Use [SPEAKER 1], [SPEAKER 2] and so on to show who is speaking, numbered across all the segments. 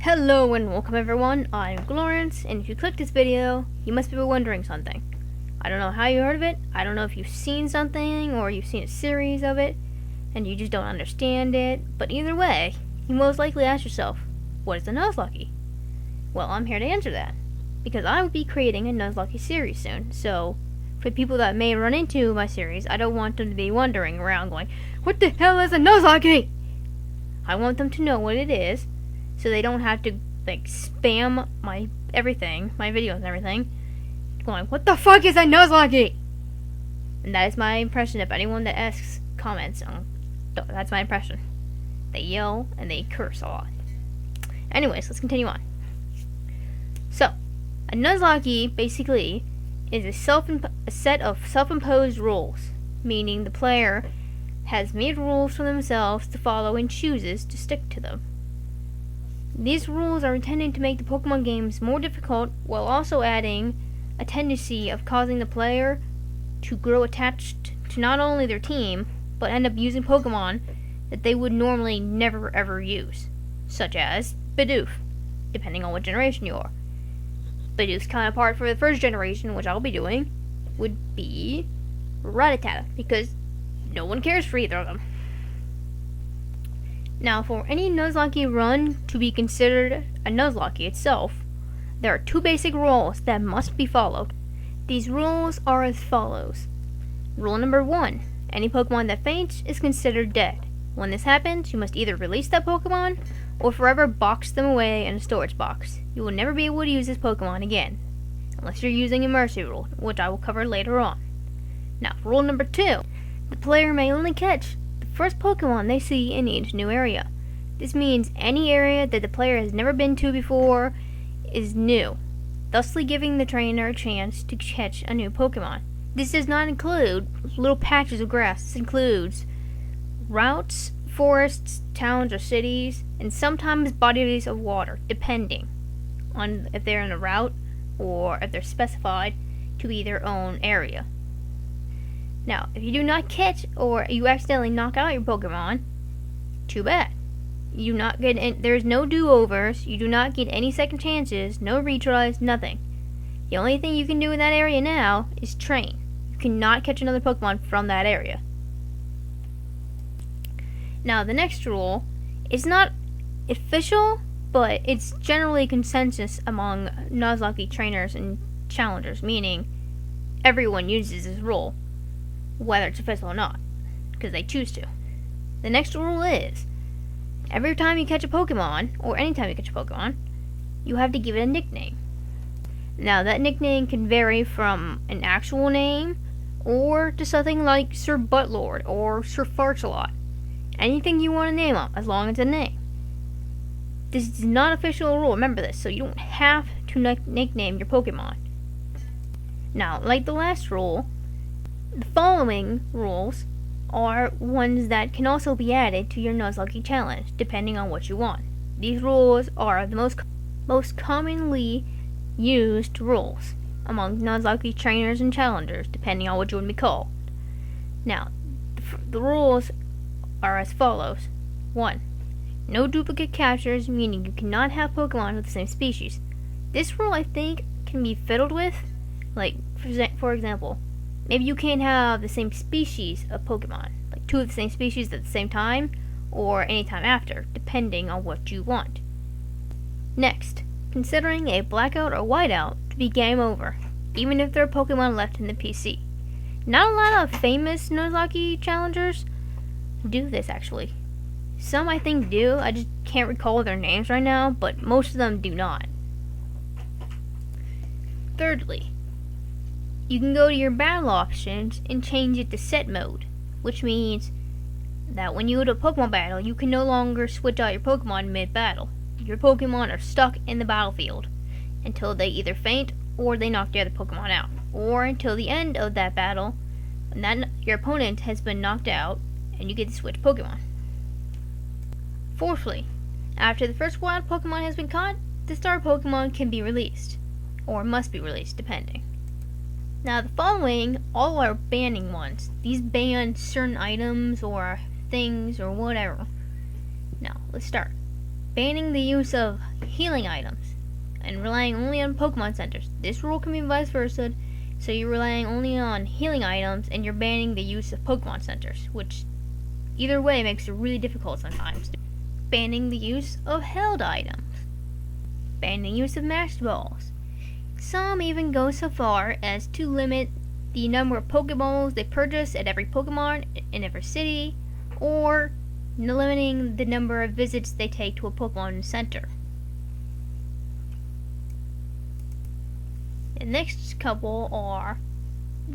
[SPEAKER 1] Hello and welcome everyone, I'm Glorence, and if you clicked this video, you must be wondering something. I don't know how you heard of it, I don't know if you've seen something, or you've seen a series of it, and you just don't understand it, but either way, you most likely ask yourself, what is a Nuzlocke? Well, I'm here to answer that, because I will be creating a Nuzlocke series soon, so for people that may run into my series, I don't want them to be wondering around going, what the hell is a Nuzlocke? I want them to know what it is, so they don't have to spam my videos and everything, going, what the fuck is a Nuzlocke? And that is my impression of anyone that asks comments. That's my impression. They yell and they curse a lot. Anyways, let's continue on. So, a Nuzlocke basically is a set of self-imposed rules, meaning the player has made rules for themselves to follow and chooses to stick to them. These rules are intended to make the Pokemon games more difficult while also adding a tendency of causing the player to grow attached to not only their team, but end up using Pokemon that they would normally never ever use, such as Bidoof, depending on what generation you are. Bidoof's counterpart for the first generation, which I'll be doing, would be Rattata, because no one cares for either of them. Now, for any Nuzlocke run to be considered a Nuzlocke itself, there are two basic rules that must be followed. These rules are as follows. Rule number 1. Any Pokemon that faints is considered dead. When this happens, you must either release that Pokemon or forever box them away in a storage box. You will never be able to use this Pokemon again, unless you're using a Mercy rule, which I will cover later on. Now, rule number 2. The player may only catch first Pokemon they see in each new area. This means any area that the player has never been to before is new, thusly giving the trainer a chance to catch a new Pokemon. This does not include little patches of grass. This includes routes, forests, towns, or cities, and sometimes bodies of water, depending on if they're in a route or if they're specified to be their own area. Now, if you do not catch or you accidentally knock out your Pokemon, too bad. There's no do-overs, you do not get any second chances, no retries, nothing. The only thing you can do in that area now is train. You cannot catch another Pokemon from that area. Now, the next rule is not official, but it's generally consensus among Nuzlocke trainers and challengers, meaning everyone uses this rule, whether it's official or not, because they choose to. The next rule is, every time you catch a Pokemon, or anytime you catch a Pokemon, you have to give it a nickname. Now, that nickname can vary from an actual name, or to something like Sir Buttlord, or Sir Fartsalot. Anything you want to name them, as long as it's a name. This is not an official rule, remember this, so you don't have to nickname your Pokemon. Now, like the last rule, the following rules are ones that can also be added to your Nuzlocke challenge, depending on what you want. These rules are the most commonly used rules among Nuzlocke trainers and challengers, depending on what you want to be called. Now, the rules are as follows. 1. No duplicate captures, meaning you cannot have Pokemon of the same species. This rule, I think, can be fiddled with. Like, for example, maybe you can't have the same species of Pokemon, like 2 of the same species at the same time, or any time after, depending on what you want. Next, considering a blackout or whiteout to be game over, even if there are Pokemon left in the PC. Not a lot of famous Nuzlocke challengers do this, actually. Some I think do, I just can't recall their names right now, but most of them do not. Thirdly, you can go to your battle options and change it to set mode, which means that when you go to a Pokemon battle, you can no longer switch out your Pokemon mid-battle. Your Pokemon are stuck in the battlefield until they either faint or they knock the other Pokemon out, or until the end of that battle, and then your opponent has been knocked out and you get to switch Pokemon. Fourthly, after the first wild Pokemon has been caught, the star Pokemon can be released, or must be released, depending. Now, the following all are banning ones. These ban certain items or things or whatever. Now, let's start. banning the use of healing items and relying only on Pokemon centers. This rule can be vice versa, so you're relying only on healing items and you're banning the use of Pokemon centers, which either way makes it really difficult sometimes. Banning the use of held items. Banning the use of Master Balls. Some even go so far as to limit the number of Pokeballs they purchase at every Pokemon in every city, or limiting the number of visits they take to a Pokemon Center. The next couple are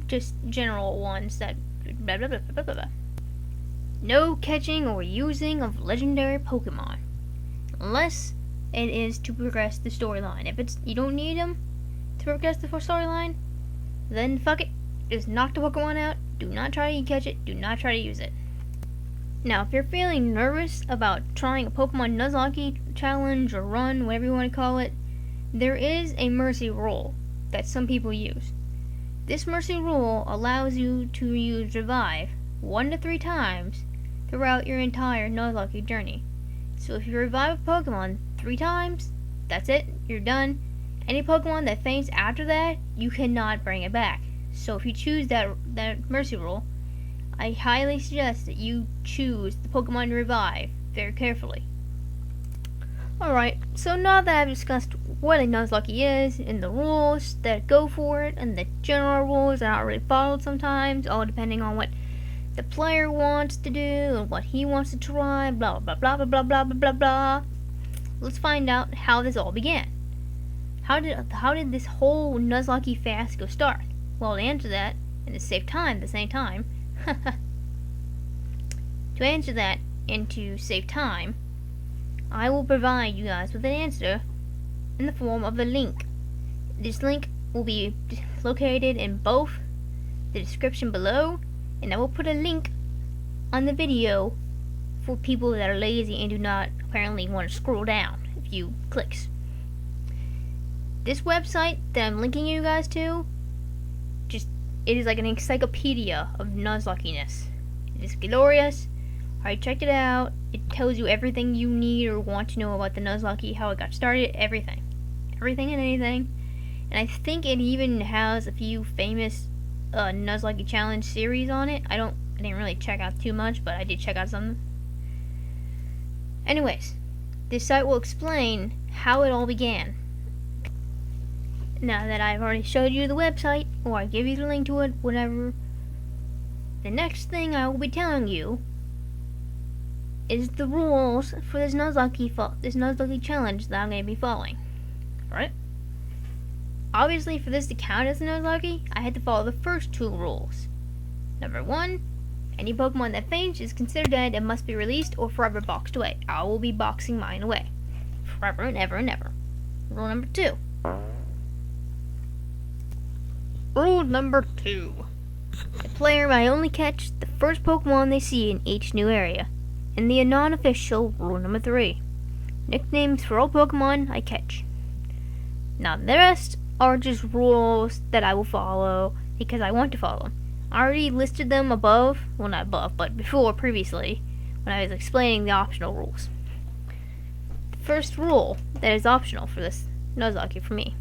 [SPEAKER 1] just general ones that blah, blah, blah, blah, blah, blah. No catching or using of legendary Pokemon, unless it is to progress the storyline. If it's you don't need them to progress the storyline, then fuck it. Just knock the Pokemon out. Do not try to catch it. Do not try to use it. Now, if you're feeling nervous about trying a Pokemon Nuzlocke challenge or run, whatever you want to call it, there is a mercy rule that some people use. This mercy rule allows you to use Revive 1 to 3 times throughout your entire Nuzlocke journey. So if you revive a Pokemon 3 times, that's it, you're done. Any Pokemon that faints after that, you cannot bring it back. So if you choose that mercy rule, I highly suggest that you choose the Pokemon to revive very carefully. Alright, so now that I've discussed what a Nuzlocke is, and the rules that go for it, and the general rules that aren't really followed sometimes, all depending on what the player wants to do, and what he wants to try, blah blah blah blah blah blah blah blah blah. Let's find out how this all began. How did this whole Nuzlocke fiasco start? Well, to answer that, and to save time at the same time, to answer that and to save time, I will provide you guys with an answer in the form of a link. This link will be located in both the description below, and I will put a link on the video for people that are lazy and do not apparently want to scroll down a few clicks. This website that I'm linking you guys to, it is like an encyclopedia of Nuzlocke-ness. It is glorious. I checked it out. It tells you everything you need or want to know about the Nuzlocke, how it got started, everything. Everything and anything. And I think it even has a few famous Nuzlocke challenge series on it. I didn't really check out too much, but I did check out some. Anyways, this site will explain how it all began. Now that I've already showed you the website, or I give you the link to it, whatever, the next thing I will be telling you is the rules for this Nuzlocke challenge that I'm going to be following. Alright? Obviously, for this to count as a Nuzlocke, I had to follow the first 2 rules. Number 1, any Pokemon that faints is considered dead and must be released or forever boxed away. I will be boxing mine away. Forever and ever and ever. Rule number 2. Rule number 2. The player may only catch the first Pokemon they see in each new area. And the non-official rule number 3. Nicknames for all Pokemon I catch. Now the rest are just rules that I will follow because I want to follow them. I already listed them above, well not above, but previously, when I was explaining the optional rules. The first rule that is optional for this Nuzlocke for me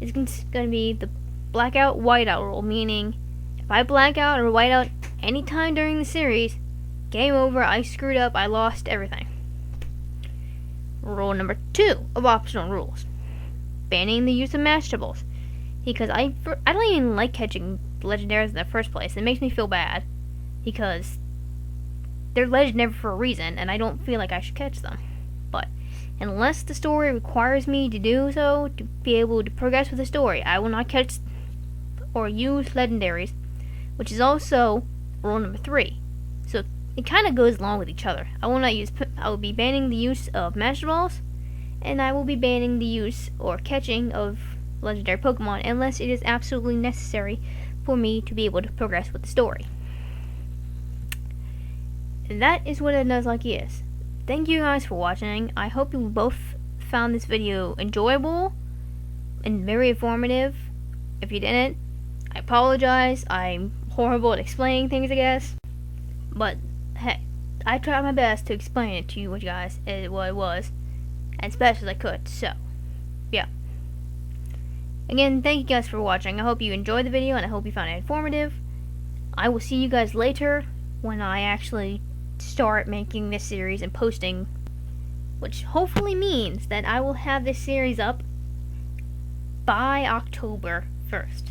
[SPEAKER 1] is going to be the blackout whiteout rule, meaning if I black out or white out any time during the series, game over, I screwed up, I lost everything. Rule number 2 of optional rules. Banning the use of Master Balls. Because I don't even like catching legendaries in the first place. It makes me feel bad. Because they're legendary for a reason, and I don't feel like I should catch them. But unless the story requires me to do so, to be able to progress with the story, I will not catch or use legendaries, which is also rule number 3. So it kind of goes along with each other. I will be banning the use of Master Balls, and I will be banning the use or catching of legendary Pokemon unless it is absolutely necessary for me to be able to progress with the story. And that is what a Nuzlocke is. Thank you guys for watching. I hope you both found this video enjoyable and very informative. If you didn't, I apologize. I'm horrible at explaining things, I guess. But hey, I tried my best to explain it to you guys what it was. as best as I could. So, yeah. Again, thank you guys for watching. I hope you enjoyed the video, and I hope you found it informative. I will see you guys later when I actually start making this series and posting, which hopefully means that I will have this series up by October 1st.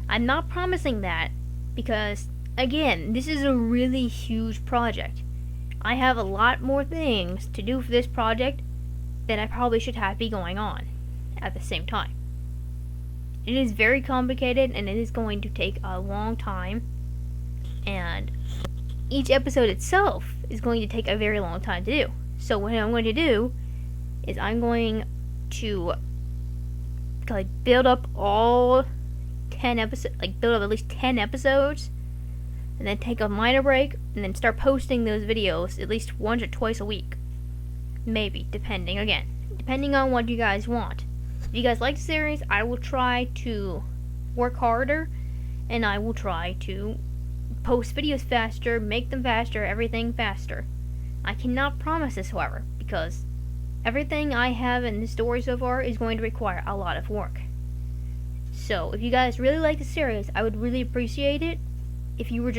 [SPEAKER 1] I'm not promising that because, again, this is a really huge project. I have a lot more things to do for this project than I probably should have be going on at the same time. It is very complicated and it is going to take a long time, and each episode itself is going to take a very long time to do. So what I'm going to do is I'm going to build up all 10 episodes, build up at least 10 episodes, and then take a minor break, and then start posting those videos at least once or twice a week. Maybe, depending on what you guys want. If you guys like the series, I will try to work harder, and I will try to post videos faster, make them faster, everything faster. I cannot promise this, however, because everything I have in the story so far is going to require a lot of work. So, if you guys really like the series, I would really appreciate it if you were just